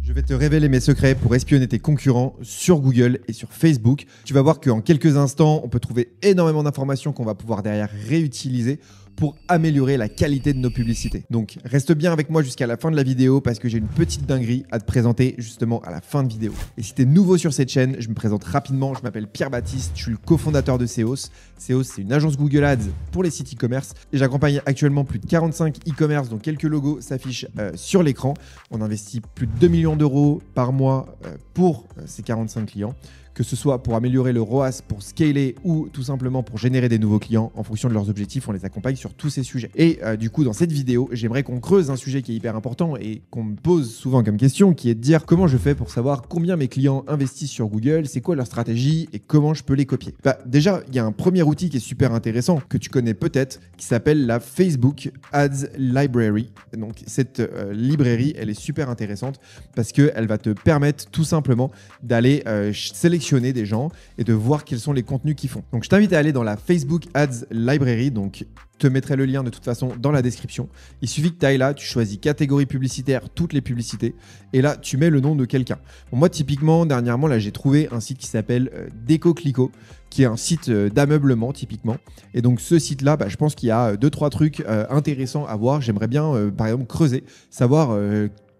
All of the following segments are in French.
Je vais te révéler mes secrets pour espionner tes concurrents sur Google et sur Facebook. Tu vas voir qu'en quelques instants, on peut trouver énormément d'informations qu'on va pouvoir derrière réutiliser pour améliorer la qualité de nos publicités. Donc reste bien avec moi jusqu'à la fin de la vidéo parce que j'ai une petite dinguerie à te présenter justement à la fin de vidéo. Et si tu es nouveau sur cette chaîne, je me présente rapidement, je m'appelle Pierre Baptiste, je suis le cofondateur de Seos. Seos, c'est une agence Google Ads pour les sites e-commerce et j'accompagne actuellement plus de 45 e-commerce dont quelques logos s'affichent sur l'écran. On investit plus de 2 millions d'euros par mois pour ces 45 clients, que ce soit pour améliorer le ROAS, pour scaler ou tout simplement pour générer des nouveaux clients en fonction de leurs objectifs. On les accompagne sur tous ces sujets. Et du coup, dans cette vidéo, j'aimerais qu'on creuse un sujet qui est hyper important et qu'on me pose souvent comme question, qui est de dire comment je fais pour savoir combien mes clients investissent sur Google, c'est quoi leur stratégie et comment je peux les copier. Déjà, il y a un premier outil qui est super intéressant, que tu connais peut-être, qui s'appelle la Facebook Ads Library. Donc cette librairie, elle est super intéressante parce qu'elle va te permettre tout simplement d'aller sélectionner des gens et de voir quels sont les contenus qu'ils font. Donc je t'invite à aller dans la Facebook Ads Library, donc je te mettrai le lien de toute façon dans la description. Il suffit que tu ailles là, tu choisis catégorie publicitaire, toutes les publicités, et là tu mets le nom de quelqu'un. Bon, moi typiquement, dernièrement, là j'ai trouvé un site qui s'appelle DecoClicko, qui est un site d'ameublement typiquement. Et donc ce site-là, je pense qu'il y a 2-3 trucs intéressants à voir. J'aimerais bien, par exemple, creuser, savoir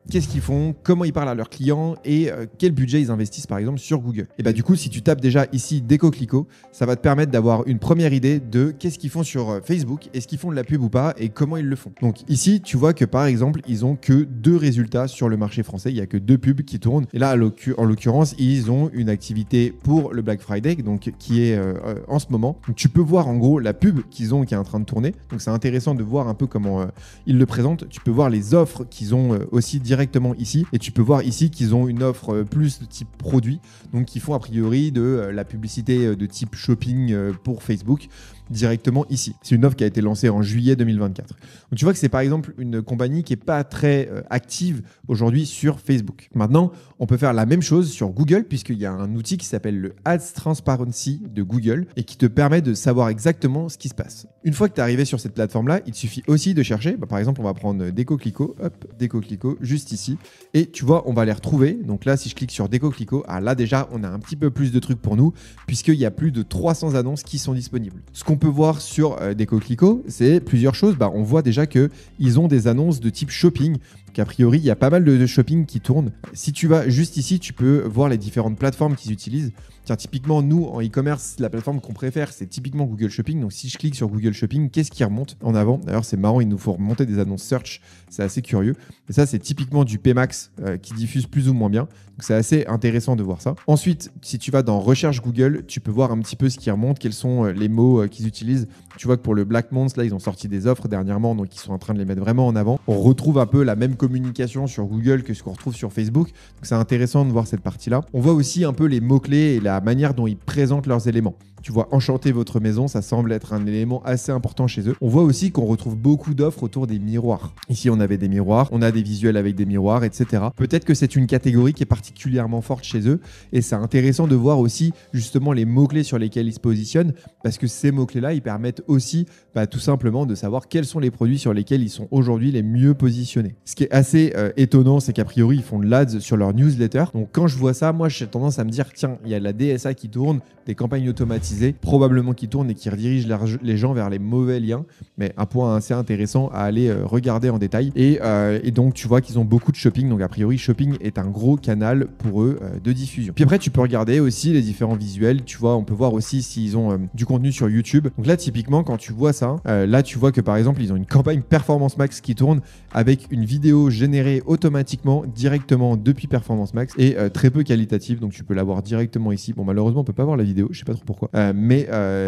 qu'est-ce qu'ils font, comment ils parlent à leurs clients et quel budget ils investissent par exemple sur Google. Et du coup, si tu tapes déjà ici DecoClicko, ça va te permettre d'avoir une première idée de qu'est-ce qu'ils font sur Facebook, est-ce qu'ils font de la pub ou pas et comment ils le font. Donc ici, tu vois que par exemple, ils ont que 2 résultats sur le marché français, il n'y a que 2 pubs qui tournent. Et là, en l'occurrence, ils ont une activité pour le Black Friday, donc qui est en ce moment. Donc, tu peux voir en gros la pub qu'ils ont qui est en train de tourner. Donc c'est intéressant de voir un peu comment ils le présentent. Tu peux voir les offres qu'ils ont aussi directement ici et tu peux voir ici qu'ils ont une offre plus de type produit, donc qui font a priori de la publicité de type shopping pour Facebook directement ici. C'est une offre qui a été lancée en juillet 2024. Donc tu vois que c'est par exemple une compagnie qui n'est pas très active aujourd'hui sur Facebook. Maintenant, on peut faire la même chose sur Google puisqu'il y a un outil qui s'appelle le Ads Transparency de Google et qui te permet de savoir exactement ce qui se passe. Une fois que tu es arrivé sur cette plateforme-là, il te suffit aussi de chercher. Par exemple, on va prendre DecoClicko, DecoClicko juste ici et tu vois, on va les retrouver. Donc là, si je clique sur DecoClicko, là déjà, on a un petit peu plus de trucs pour nous puisqu'il y a plus de 300 annonces qui sont disponibles. Ce qu'on peut voir sur DecoClicko, c'est plusieurs choses. On voit déjà qu'ils ont des annonces de type shopping. Donc, a priori, il y a pas mal de shopping qui tournent. Si tu vas juste ici, tu peux voir les différentes plateformes qu'ils utilisent. Tiens, typiquement, nous, en e-commerce, la plateforme qu'on préfère, c'est typiquement Google Shopping. Donc, si je clique sur Google Shopping, qu'est-ce qui remonte en avant? D'ailleurs, c'est marrant, il nous faut remonter des annonces search. C'est assez curieux. Et ça, c'est typiquement du PMax qui diffuse plus ou moins bien. Donc, c'est assez intéressant de voir ça. Ensuite, si tu vas dans Recherche Google, tu peux voir un petit peu ce qui remonte, quels sont les mots qu'ils utilisent. Tu vois que pour le Black Month, là, ils ont sorti des offres dernièrement, donc ils sont en train de les mettre vraiment en avant. On retrouve un peu la même communication sur Google que ce qu'on retrouve sur Facebook. Donc, c'est intéressant de voir cette partie-là. On voit aussi un peu les mots-clés et la manière dont ils présentent leurs éléments. Tu vois, enchanter votre maison, ça semble être un élément assez important chez eux. On voit aussi qu'on retrouve beaucoup d'offres autour des miroirs. Ici, on avait des miroirs, on a des visuels avec des miroirs, etc. Peut-être que c'est une catégorie qui est particulièrement forte chez eux et c'est intéressant de voir aussi justement les mots-clés sur lesquels ils se positionnent parce que ces mots-clés-là, ils permettent aussi tout simplement de savoir quels sont les produits sur lesquels ils sont aujourd'hui les mieux positionnés. Ce qui est assez étonnant, c'est qu'a priori, ils font de l'ADS sur leur newsletter. Donc quand je vois ça, moi, j'ai tendance à me dire, tiens, il y a la DSA qui tourne, des campagnes automatisées, probablement qui tournent et qui redirigent les gens vers les mauvais liens. Mais un point assez intéressant à aller regarder en détail. Et donc, tu vois qu'ils ont beaucoup de shopping. Donc, a priori, shopping est un gros canal pour eux de diffusion. Puis après, tu peux regarder aussi les différents visuels. Tu vois, on peut voir aussi s'ils ont du contenu sur YouTube. Donc là, typiquement, quand tu vois ça, là, tu vois que par exemple, ils ont une campagne Performance Max qui tourne avec une vidéo générée automatiquement directement depuis Performance Max et très peu qualitative. Donc, tu peux la voir directement ici. Bon, malheureusement, on peut pas voir la vidéo. Je sais pas trop pourquoi. Mais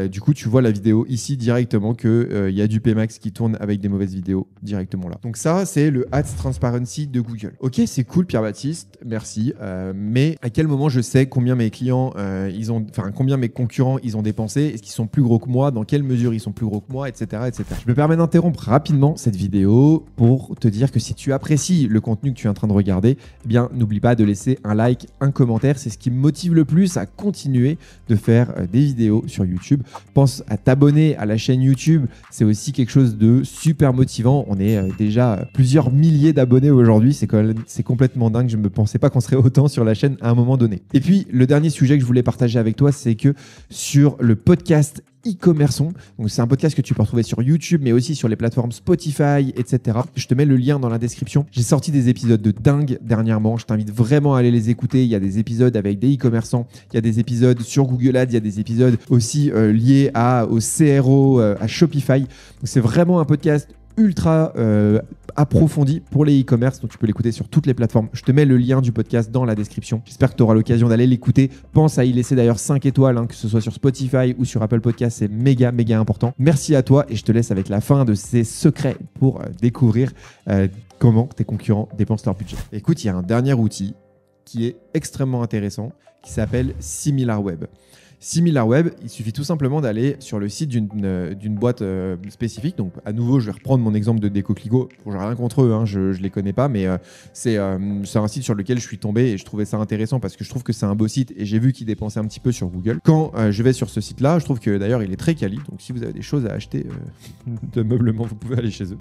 du coup, tu vois la vidéo ici directement qu'il y a du PMax qui tourne avec des mauvaises vidéos directement là. Donc ça, c'est le Ads Transparency de Google. Ok, c'est cool Pierre-Baptiste, merci. Mais à quel moment je sais combien mes clients, combien mes concurrents ils ont dépensé? Est-ce qu'ils sont plus gros que moi? Dans quelle mesure ils sont plus gros que moi, etc., etc. Je me permets d'interrompre rapidement cette vidéo pour te dire que si tu apprécies le contenu que tu es en train de regarder, eh bien n'oublie pas de laisser un like, un commentaire. C'est ce qui me motive le plus à continuer de faire des vidéos SEO sur YouTube. Pense à t'abonner à la chaîne YouTube. C'est aussi quelque chose de super motivant. On est déjà plusieurs milliers d'abonnés aujourd'hui. C'est complètement dingue. Je ne me pensais pas qu'on serait autant sur la chaîne à un moment donné. Et puis, le dernier sujet que je voulais partager avec toi, c'est que sur le podcast e-commerçons. Donc, c'est un podcast que tu peux retrouver sur YouTube, mais aussi sur les plateformes Spotify, etc. Je te mets le lien dans la description. J'ai sorti des épisodes de dingue dernièrement. Je t'invite vraiment à aller les écouter. Il y a des épisodes avec des e-commerçants. Il y a des épisodes sur Google Ads. Il y a des épisodes aussi liés au CRO, à Shopify. Donc, c'est vraiment un podcast ultra approfondi pour les e-commerce, donc tu peux l'écouter sur toutes les plateformes. Je te mets le lien du podcast dans la description. J'espère que tu auras l'occasion d'aller l'écouter. Pense à y laisser d'ailleurs 5 étoiles, que ce soit sur Spotify ou sur Apple Podcast, c'est méga important. Merci à toi et je te laisse avec la fin de ces secrets pour découvrir comment tes concurrents dépensent leur budget. Écoute, il y a un dernier outil qui est extrêmement intéressant qui s'appelle SimilarWeb. SimilarWeb, il suffit tout simplement d'aller sur le site d'une boîte spécifique. Donc, à nouveau, je vais reprendre mon exemple de Decoclico. Bon, j'ai rien contre eux, je ne les connais pas, mais c'est un site sur lequel je suis tombé et je trouvais ça intéressant parce que je trouve que c'est un beau site et j'ai vu qu'ils dépensaient un petit peu sur Google. Quand je vais sur ce site-là, je trouve que d'ailleurs, il est très quali. Donc, si vous avez des choses à acheter de meublement, vous pouvez aller chez eux.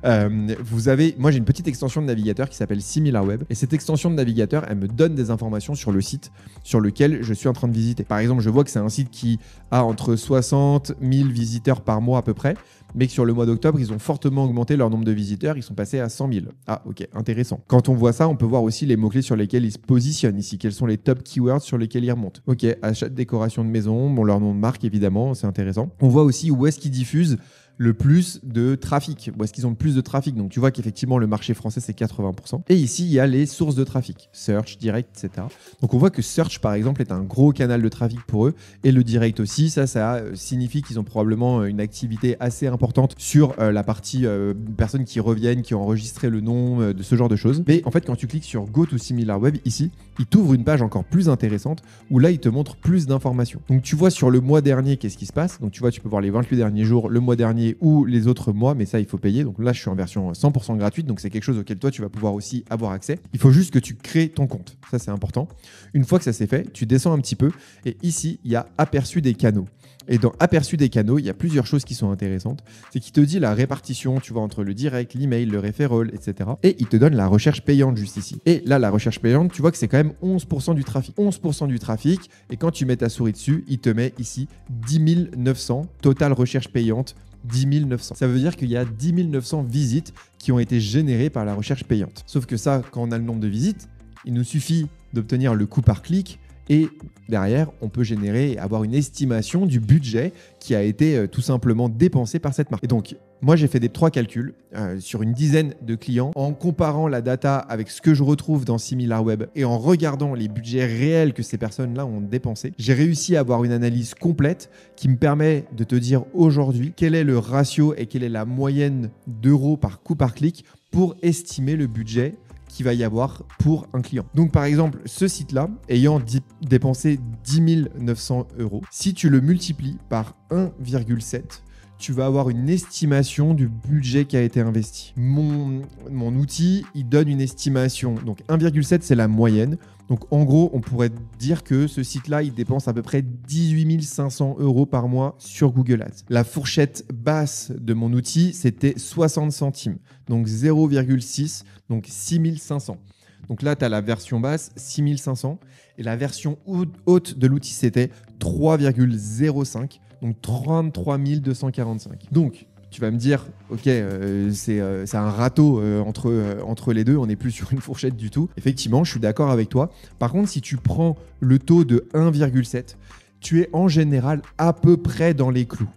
Moi, j'ai une petite extension de navigateur qui s'appelle SimilarWeb et cette extension de navigateur, elle me donne des informations sur le site sur lequel je suis en train de visiter. Par exemple, je vois que c'est un site qui a entre 60 000 visiteurs par mois à peu près, mais que sur le mois d'octobre, ils ont fortement augmenté leur nombre de visiteurs, ils sont passés à 100 000. Ah, ok, intéressant. Quand on voit ça, on peut voir aussi les mots-clés sur lesquels ils se positionnent ici, quels sont les top keywords sur lesquels ils remontent. Ok, achat de décoration de maison, leur nom de marque évidemment, c'est intéressant. On voit aussi où est-ce qu'ils diffusent le plus de trafic, où est-ce qu'ils ont le plus de trafic. Donc tu vois qu'effectivement le marché français c'est 80%. Et ici il y a les sources de trafic, search, direct, etc. Donc on voit que search par exemple est un gros canal de trafic pour eux et le direct aussi. Ça signifie qu'ils ont probablement une activité assez importante sur la partie personnes qui reviennent, qui ont enregistré le nom, de ce genre de choses. Mais en fait quand tu cliques sur Go to SimilarWeb ici, il t'ouvre une page encore plus intéressante où là il te montre plus d'informations. Donc tu vois sur le mois dernier qu'est-ce qui se passe. Donc tu vois tu peux voir les 28 derniers jours, le mois dernier ou les autres mois, mais ça il faut payer. Donc là je suis en version 100% gratuite, donc c'est quelque chose auquel toi tu vas pouvoir aussi avoir accès. Il faut juste que tu crées ton compte, ça c'est important. Une fois que ça c'est fait, tu descends un petit peu et ici il y a aperçu des canaux. Et dans aperçu des canaux, il y a plusieurs choses qui sont intéressantes. C'est qu'il te dit la répartition, tu vois, entre le direct, l'email, le referral, etc. Et il te donne la recherche payante juste ici. Et là, la recherche payante, tu vois que c'est quand même 11% du trafic. 11% du trafic. Et quand tu mets ta souris dessus, il te met ici 10 900 total recherche payante. 10 900. Ça veut dire qu'il y a 10 900 visites qui ont été générées par la recherche payante. Sauf que ça, quand on a le nombre de visites, il nous suffit d'obtenir le coût par clic et derrière, on peut générer et avoir une estimation du budget qui a été tout simplement dépensé par cette marque. Et donc, moi, j'ai fait des 3 calculs sur une dizaine de clients en comparant la data avec ce que je retrouve dans SimilarWeb et en regardant les budgets réels que ces personnes-là ont dépensés. J'ai réussi à avoir une analyse complète qui me permet de te dire aujourd'hui quel est le ratio et quelle est la moyenne d'euros par coût par clic pour estimer le budget qu'il va y avoir pour un client. Donc par exemple, ce site-là, ayant dépensé 10 900 euros, si tu le multiplies par 1,7, tu vas avoir une estimation du budget qui a été investi. Mon outil, il donne une estimation. Donc 1,7, c'est la moyenne. Donc en gros, on pourrait dire que ce site-là, il dépense à peu près 18 500 euros par mois sur Google Ads. La fourchette basse de mon outil, c'était 60 centimes. Donc 0,6, donc 6 500. Donc là, tu as la version basse, 6 500. Et la version haute de l'outil, c'était 3,05. Donc 33 245. Donc, tu vas me dire, ok, c'est un râteau entre les deux, on n'est plus sur une fourchette du tout. Effectivement, je suis d'accord avec toi. Par contre, si tu prends le taux de 1,7, tu es en général à peu près dans les clous.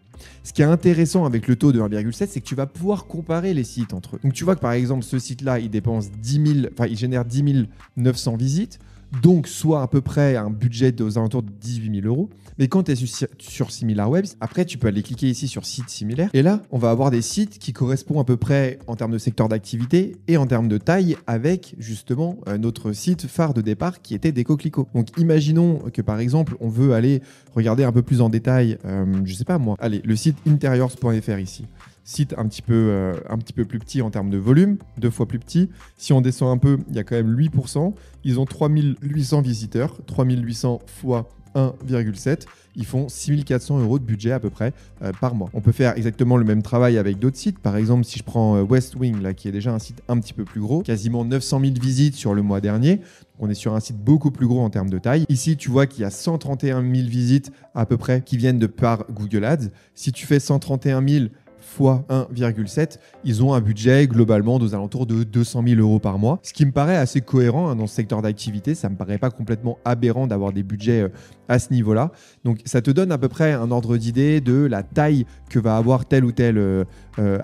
Ce qui est intéressant avec le taux de 1,7, c'est que tu vas pouvoir comparer les sites entre eux. Donc, tu vois que par exemple, ce site-là, il génère 10 900 visites. Donc, soit à peu près un budget aux alentours de 18 000 euros. Mais quand tu es sur SimilarWeb, après, tu peux aller cliquer ici sur sites similaires. Et là, on va avoir des sites qui correspondent à peu près en termes de secteur d'activité et en termes de taille avec justement notre site phare de départ qui était Decoclico. Donc, imaginons que par exemple, on veut aller regarder un peu plus en détail, je sais pas moi, allez, le site interiors.fr ici. Site un petit peu plus petit en termes de volume, 2 fois plus petit. Si on descend un peu, il y a quand même 8%. Ils ont 3800 visiteurs, 3800 fois 1,7, ils font 6400 € de budget à peu près par mois. On peut faire exactement le même travail avec d'autres sites. Par exemple, si je prends West Wing, là, qui est déjà un site un petit peu plus gros, quasiment 900 000 visites sur le mois dernier. On est sur un site beaucoup plus gros en termes de taille. Ici, tu vois qu'il y a 131 000 visites à peu près qui viennent de par Google Ads. Si tu fais 131 000 fois 1,7, ils ont un budget globalement aux alentours de 200 000 € par mois. Ce qui me paraît assez cohérent dans ce secteur d'activité. Ça ne me paraît pas complètement aberrant d'avoir des budgets à ce niveau-là. Donc ça te donne à peu près un ordre d'idée de la taille que va avoir tel ou tel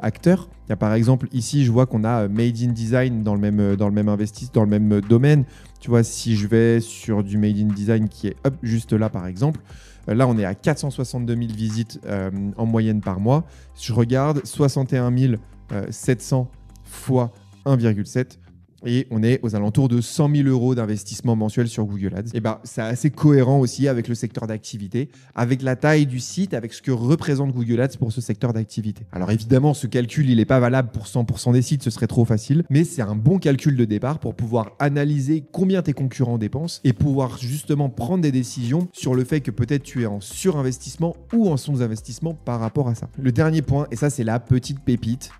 acteur. Il y a par exemple ici, je vois qu'on a Made in Design dans le même domaine. Tu vois, si je vais sur du Made in Design qui est juste là par exemple, là, on est à 462 000 visites en moyenne par mois. Je regarde 61 700 fois 1,7 et on est aux alentours de 100 000 € d'investissement mensuel sur Google Ads. Et ben, c'est assez cohérent aussi avec le secteur d'activité, avec la taille du site, avec ce que représente Google Ads pour ce secteur d'activité. Alors évidemment, ce calcul, il n'est pas valable pour 100% des sites, ce serait trop facile, mais c'est un bon calcul de départ pour pouvoir analyser combien tes concurrents dépensent et pouvoir justement prendre des décisions sur le fait que peut-être tu es en surinvestissement ou en sous-investissement par rapport à ça. Le dernier point, et ça c'est la petite pépite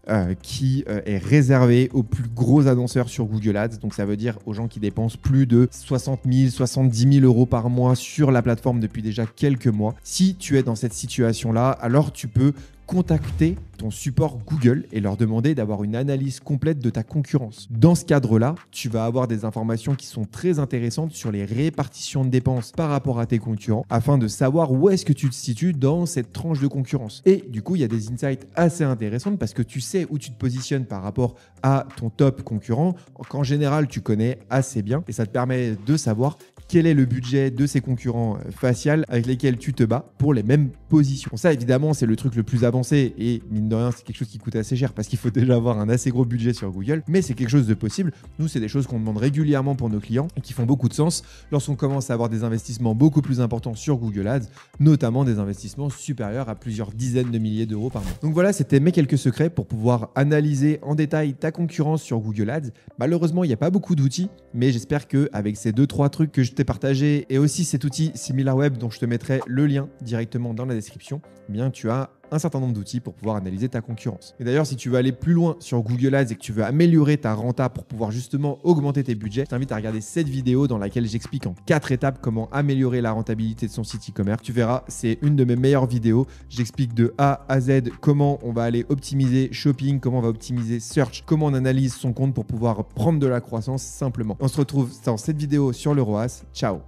qui est réservée aux plus gros annonceurs sur Google Ads, donc ça veut dire aux gens qui dépensent plus de 60 000, 70 000 € par mois sur la plateforme depuis déjà quelques mois. Si tu es dans cette situation-là, alors tu peux contacter ton support Google et leur demander d'avoir une analyse complète de ta concurrence. Dans ce cadre-là, tu vas avoir des informations qui sont très intéressantes sur les répartitions de dépenses par rapport à tes concurrents afin de savoir où est-ce que tu te situes dans cette tranche de concurrence. Et du coup, il y a des insights assez intéressants parce que tu sais où tu te positionnes par rapport à ton top concurrent qu'en général, tu connais assez bien et ça te permet de savoir quel est le budget de ces concurrents facial avec lesquels tu te bats pour les mêmes positions. Bon, ça, évidemment, c'est le truc le plus avancé et mine de rien, c'est quelque chose qui coûte assez cher parce qu'il faut déjà avoir un assez gros budget sur Google, mais c'est quelque chose de possible. Nous, c'est des choses qu'on demande régulièrement pour nos clients et qui font beaucoup de sens lorsqu'on commence à avoir des investissements beaucoup plus importants sur Google Ads, notamment des investissements supérieurs à plusieurs dizaines de milliers d'euros par mois. Donc voilà, c'était mes quelques secrets pour pouvoir analyser en détail ta concurrence sur Google Ads. Malheureusement, il n'y a pas beaucoup d'outils, mais j'espère qu'avec ces 2-3 trucs que je t'ai partagés et aussi cet outil SimilarWeb dont je te mettrai le lien directement dans la description, eh bien tu as un certain nombre d'outils pour pouvoir analyser ta concurrence. Et d'ailleurs, si tu veux aller plus loin sur Google Ads et que tu veux améliorer ta renta pour pouvoir justement augmenter tes budgets, je t'invite à regarder cette vidéo dans laquelle j'explique en 4 étapes comment améliorer la rentabilité de son site e-commerce. Tu verras, c'est une de mes meilleures vidéos. J'explique de A à Z comment on va aller optimiser shopping, comment on va optimiser search, comment on analyse son compte pour pouvoir prendre de la croissance simplement. On se retrouve dans cette vidéo sur le ROAS. Ciao!